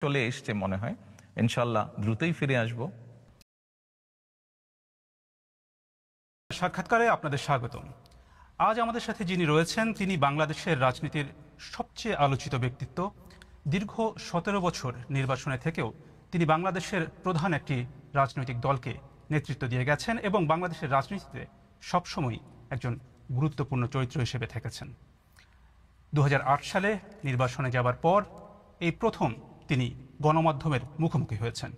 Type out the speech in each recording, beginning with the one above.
চলে এসছে মনে হয়। ইনশাল্লাহ দ্রুতই ফিরে আসব। সাক্ষাৎকারে আপনাদের স্বাগতম। আজ আমাদের সাথে যিনি রয়েছেন তিনি বাংলাদেশের রাজনীতির সবচেয়ে আলোচিত ব্যক্তিত্ব। দীর্ঘ 17 বছর নির্বাচনে থেকেও তিনি বাংলাদেশের প্রধান একটি রাজনৈতিক দলকে নেতৃত্ব দিয়ে গেছেন এবং বাংলাদেশের রাজনীতিতে সবসময় একজন গুরুত্বপূর্ণ চরিত্র হিসেবে থেকেছেন। 2008 সালে নির্বাচনে যাবার পর এই প্রথম তিনি গণমাধ্যমের মুখোমুখি হয়েছেন।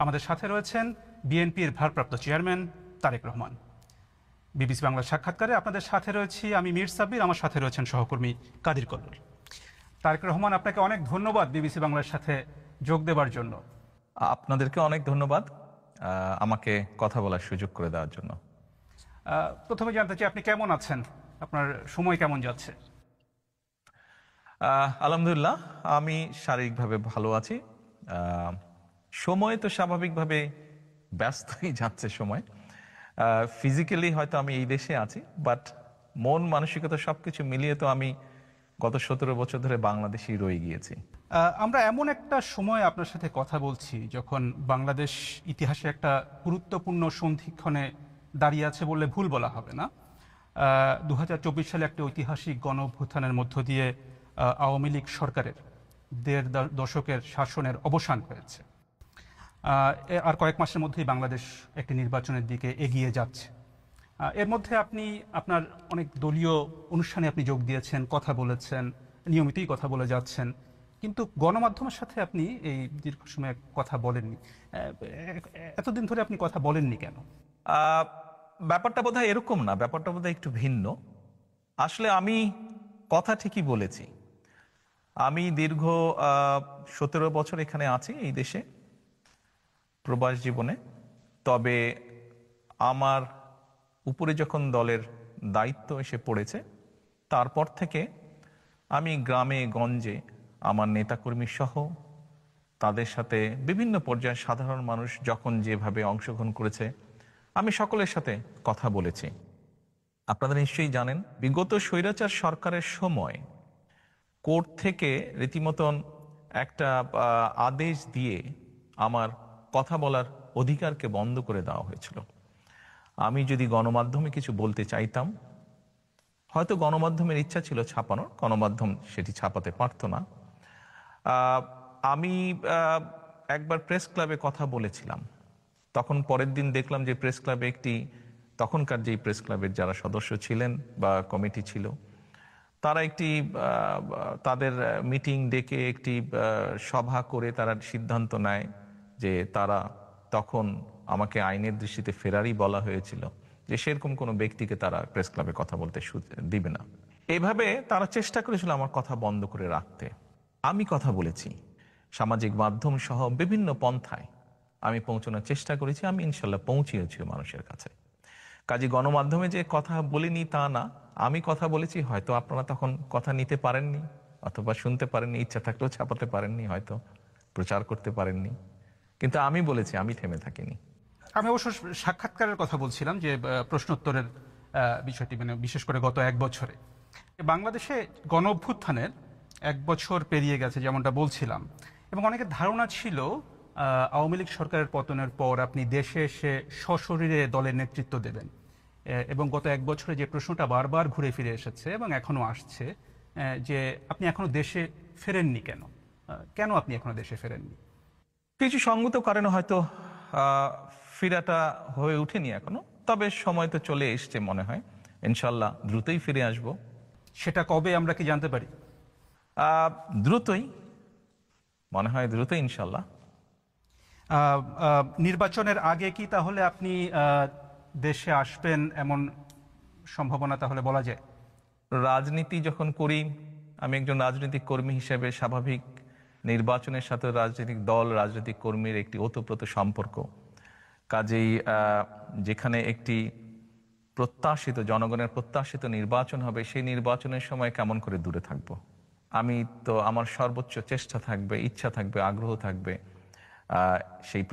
আমাদের সাথে রয়েছেন বিএনপির ভারপ্রাপ্ত চেয়ারম্যান তারেক রহমান। বিবিসি বাংলার সাক্ষাৎকারে আপনাদের সাথে রয়েছি আমি মীর সাব্বির, আমার সাথে রয়েছেন সহকর্মী কাদির কল্লোল। তারেক রহমান, আপনাকে অনেক ধন্যবাদ বিবিসি বাংলার সাথে যোগ দেবার জন্য। আপনাদেরকে অনেক ধন্যবাদ আমাকে কথা বলার সুযোগ করে দেওয়ার জন্য। প্রথমে জানতে চাই আপনি কেমন আছেন, আপনার সময় কেমন যাচ্ছে? আলহামদুলিল্লাহ, আমি শারীরিকভাবে ভালো আছি। সময় তো স্বাভাবিকভাবে ব্যস্তই যাচ্ছে সময়। ফিজিক্যালি হয়তো আমি এই দেশে আছি, বাট মন মানসিকতা সবকিছু মিলিয়ে তো আমি গত 17 বছর ধরে বাংলাদেশেই রয়ে গিয়েছি। আমরা এমন একটা সময় আপনার সাথে কথা বলছি যখন বাংলাদেশ ইতিহাসে একটা গুরুত্বপূর্ণ সন্ধিক্ষণে দাঁড়িয়ে আছে বললে ভুল বলা হবে না। 2024 সালে একটা ঐতিহাসিক গণ অভ্যুত্থানের মধ্য দিয়ে আওয়ামী লীগ সরকারের 1.5 দশকের শাসনের অবসান হয়েছে। আর কয়েক মাসের মধ্যেই বাংলাদেশ একটি নির্বাচনের দিকে এগিয়ে যাচ্ছে। এর মধ্যে আপনি আপনার অনেক দলীয় অনুষ্ঠানে আপনি যোগ দিয়েছেন, কথা বলেছেন, নিয়মিতই কথা বলে যাচ্ছেন, কিন্তু গণমাধ্যমের সাথে আপনি এই দীর্ঘ সময় কথা বলেননি। এতদিন ধরে আপনি কথা বলেননি কেন? ব্যাপারটা বোধহয় এরকম না, ব্যাপারটা বোধহয় একটু ভিন্ন। আসলে আমি কথা ঠিকই বলেছি। আমি দীর্ঘ 17 বছর এখানে আছি এই দেশে প্রবাস জীবনে। তবে আমার উপরে যখন দলের দায়িত্ব এসে পড়েছে তারপর থেকে আমি গ্রামে গঞ্জে আমার নেতাকর্মী সহ তাদের সাথে বিভিন্ন পর্যায়ে সাধারণ মানুষ যখন যেভাবে অংশগ্রহণ করেছে আমি সকলের সাথে কথা বলেছি। আপনারা নিশ্চয়ই জানেন, বিগত স্বৈরাচার সরকারের সময় কোর্ট থেকে রীতিমতন একটা আদেশ দিয়ে আমার কথা বলার অধিকারকে বন্ধ করে দেওয়া হয়েছিল। আমি যদি গণমাধ্যমে কিছু বলতে চাইতাম, হয়তো গণমাধ্যমের ইচ্ছা ছিল ছাপানোর, গণমাধ্যম সেটি ছাপাতে পারত না। আমি একবার প্রেস ক্লাবে কথা বলেছিলাম, তখন পরের দিন দেখলাম যে প্রেস ক্লাবে তখনকার যেই প্রেস ক্লাবের যারা সদস্য ছিলেন বা কমিটি ছিল তারা তাদের মিটিং ডেকে একটি সভা করে তারা সিদ্ধান্ত নেয় যে তারা তখন আমাকে আইনের দৃষ্টিতে ফেরারি বলা হয়েছিল, যে সেরকম কোনো ব্যক্তিকে তারা প্রেস ক্লাবে কথা বলতে দিবে না। এভাবে তারা চেষ্টা করেছিল আমার কথা বন্ধ করে রাখতে। আমি কথা বলেছি সামাজিক মাধ্যম সহ বিভিন্ন পন্থায় আমি পৌঁছানোর চেষ্টা করেছি, আমি ইনশাল্লাহ পৌঁছিয়েছি মানুষের কাছে। কাজে গণমাধ্যমে যে কথা বলিনি তা না, আমি কথা বলেছি, হয়তো আপনারা তখন কথা নিতে পারেননি অথবা শুনতে পারেননি, ইচ্ছা থাকলেও ছাপাতে পারেননি, হয়তো প্রচার করতে পারেননি, কিন্তু আমি বলেছি, আমি থেমে থাকিনি। আমি অবশ্য সাক্ষাৎকারের কথা বলছিলাম, যে প্রশ্নোত্তরের বিষয়টি, মানে বিশেষ করে গত 1 বছরে বাংলাদেশে গণ অভ্যুত্থানের 1 বছর পেরিয়ে গেছে যেমনটা বলছিলাম, এবং অনেকের ধারণা ছিল আওয়ামী লীগ সরকারের পতনের পর আপনি দেশে এসে সশরীরে দলের নেতৃত্ব দেবেন। এবং গত 1 বছরে যে প্রশ্নটা বারবার ঘুরে ফিরে এসেছে এবং এখনো আসছে, যে আপনি এখনো দেশে ফেরেননি কেন? কেন আপনি এখনো দেশে ফেরেননি? কিছু সঙ্গত কারণে হয়তো ফিরাটা হয়ে ওঠেনি এখনো, তবে সময় তো চলে এসছে মনে হয়। ইনশাল্লাহ দ্রুতই ফিরে আসব। সেটা কবে আমরা কি জানতে পারি? দ্রুতই, মনে হয় দ্রুতই ইনশাল্লাহ। নির্বাচনের আগে কি তাহলে আপনি দেশে আসবেন এমন সম্ভাবনা তাহলে বলা যায়? রাজনীতি যখন করি, আমি একজন রাজনৈতিক কর্মী হিসেবে স্বাভাবিক নির্বাচনের সাথে রাজনৈতিক দল, রাজনৈতিক কর্মীর একটি ওতপ্রোত সম্পর্ক। কাজেই যেখানে একটি প্রত্যাশিত, জনগণের প্রত্যাশিত নির্বাচন হবে, সেই নির্বাচনের সময় কেমন করে দূরে থাকব? আমি তো, আমার সর্বোচ্চ চেষ্টা থাকবে, ইচ্ছা থাকবে, আগ্রহ থাকবে সেই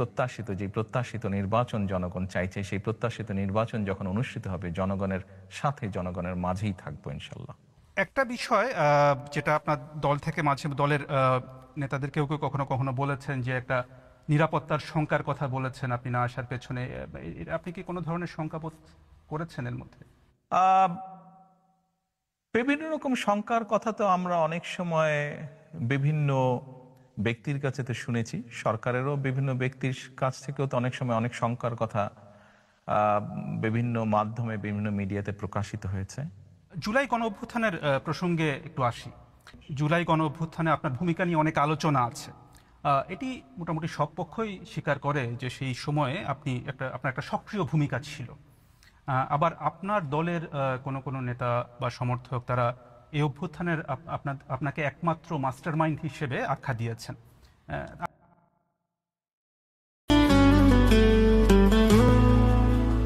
প্রত্যাশিত নির্বাচন জনগণ চাইছে, সেই প্রত্যাশিত নির্বাচন যখন অনুষ্ঠিত হবে জনগণের সাথে, জনগণের মাঝেই থাকবো ইনশাল্লাহ। একটা বিষয় যেটা আপনার দল থেকে দলের নেতাদের কেউ কেউ কখনো কখনো বলেছেন যে একটা নিরাপত্তার শঙ্কার কথা বলেছেন আপনি না আসার পেছনে। আপনি কি কোনো ধরনের শঙ্কা বোধ করেছেন এর মধ্যে? আহ, বিভিন্ন রকম শঙ্কার কথা তো আমরা অনেক সময় বিভিন্ন ব্যক্তির কাছে তো শুনেছি, সরকারেরও বিভিন্ন ব্যক্তির কাছ থেকেও তো অনেক সময় অনেক শঙ্কার কথা আহ, বিভিন্ন মাধ্যমে বিভিন্ন মিডিয়াতে প্রকাশিত হয়েছে। জুলাই গণ অভ্যুত্থানের প্রসঙ্গে একটু আসি। জুলাই গণ অভ্যুত্থানে আপনার ভূমিকা নিয়ে অনেক আলোচনা আছে। এটি মোটামুটি সব পক্ষই স্বীকার করে যে সেই সময়ে আপনার একটা সক্রিয় ভূমিকা ছিল। আবার আপনার দলের কোনো কোনো নেতা বা সমর্থক তারা এই অভ্যুত্থানের আপনাকে একমাত্র মাস্টারমাইন্ড হিসেবে আখ্যা দিয়েছেন।